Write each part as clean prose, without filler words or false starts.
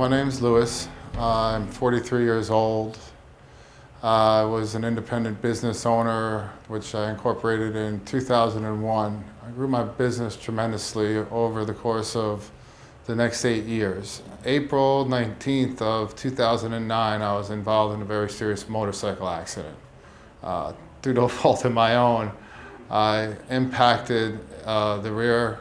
My name's Louis. I'm 43 years old. I was an independent business owner, which I incorporated in 2001. I grew my business tremendously over the course of the next 8 years. April 19th of 2009, I was involved in a very serious motorcycle accident. Through no fault of my own, I impacted the rear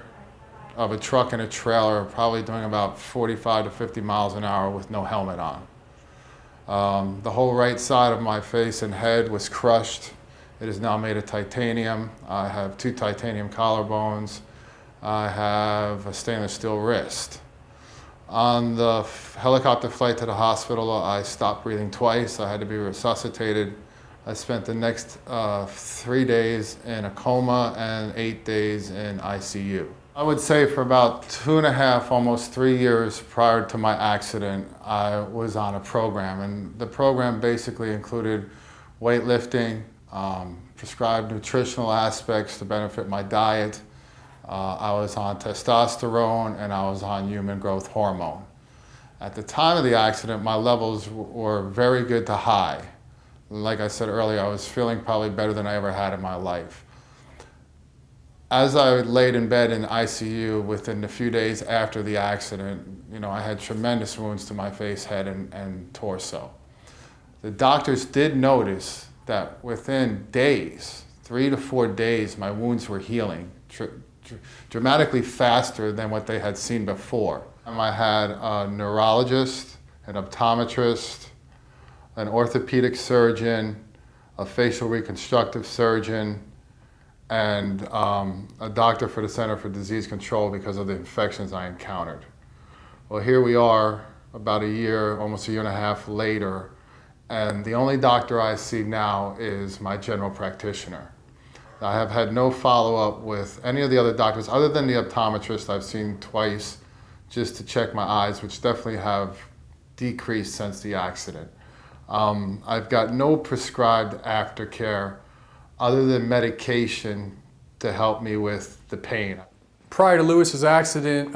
of a truck and a trailer, probably doing about 45 to 50 miles an hour with no helmet on. The whole right side of my face and head was crushed. It is now made of titanium. I have 2 titanium collarbones. I have a stainless steel wrist. On the helicopter flight to the hospital, I stopped breathing twice. I had to be resuscitated. I spent the next 3 days in a coma and 8 days in ICU. I would say for about 2.5, almost 3 years prior to my accident, I was on a program. And the program basically included weightlifting, prescribed nutritional aspects to benefit my diet. I was on testosterone and I was on human growth hormone. At the time of the accident, my levels were very good to high. Like I said earlier, I was feeling probably better than I ever had in my life. As I laid in bed in ICU within a few days after the accident, I had tremendous wounds to my face, head, and torso. The doctors did notice that within days, 3 to 4 days, my wounds were healing dramatically faster than what they had seen before. I had a neurologist, an optometrist, an orthopedic surgeon, a facial reconstructive surgeon, and a doctor for the Center for Disease Control because of the infections I encountered. Well, here we are about a year, almost a year and a half later, and the only doctor I see now is my general practitioner. I have had no follow-up with any of the other doctors other than the optometrist I've seen twice just to check my eyes, which definitely have decreased since the accident. I've got no prescribed aftercare other than medication to help me with the pain. Prior to Lewis's accident,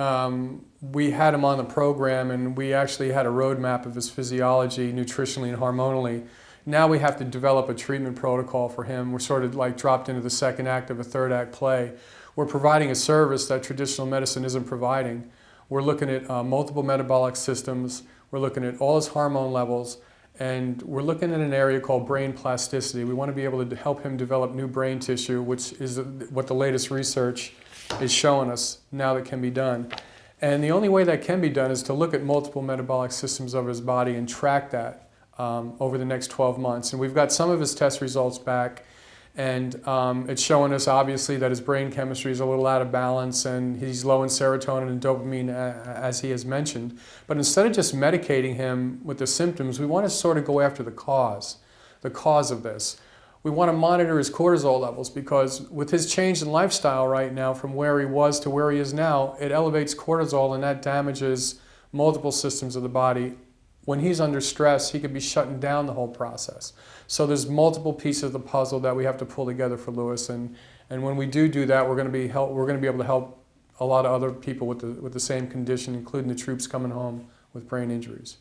we had him on the program and we actually had a roadmap of his physiology, nutritionally and hormonally. Now we have to develop a treatment protocol for him. We're sort of like dropped into the second act of a third act play. We're providing a service that traditional medicine isn't providing. We're looking at multiple metabolic systems. We're looking at all his hormone levels. And we're looking at an area called brain plasticity. We want to be able to help him develop new brain tissue, which is what the latest research is showing us now that can be done. And the only way that can be done is to look at multiple metabolic systems of his body and track that over the next 12 months. And we've got some of his test results back, and it's showing us obviously that his brain chemistry is a little out of balance and he's low in serotonin and dopamine, as he has mentioned. But instead of just medicating him with the symptoms, we want to sort of go after the cause of this. We want to monitor his cortisol levels because with his change in lifestyle right now from where he was to where he is now, it elevates cortisol and that damages multiple systems of the body. When he's under stress, he could be shutting down the whole process. So there's multiple pieces of the puzzle that we have to pull together for Louis, and when we do that, we're going to be able to help a lot of other people with the same condition, including the troops coming home with brain injuries.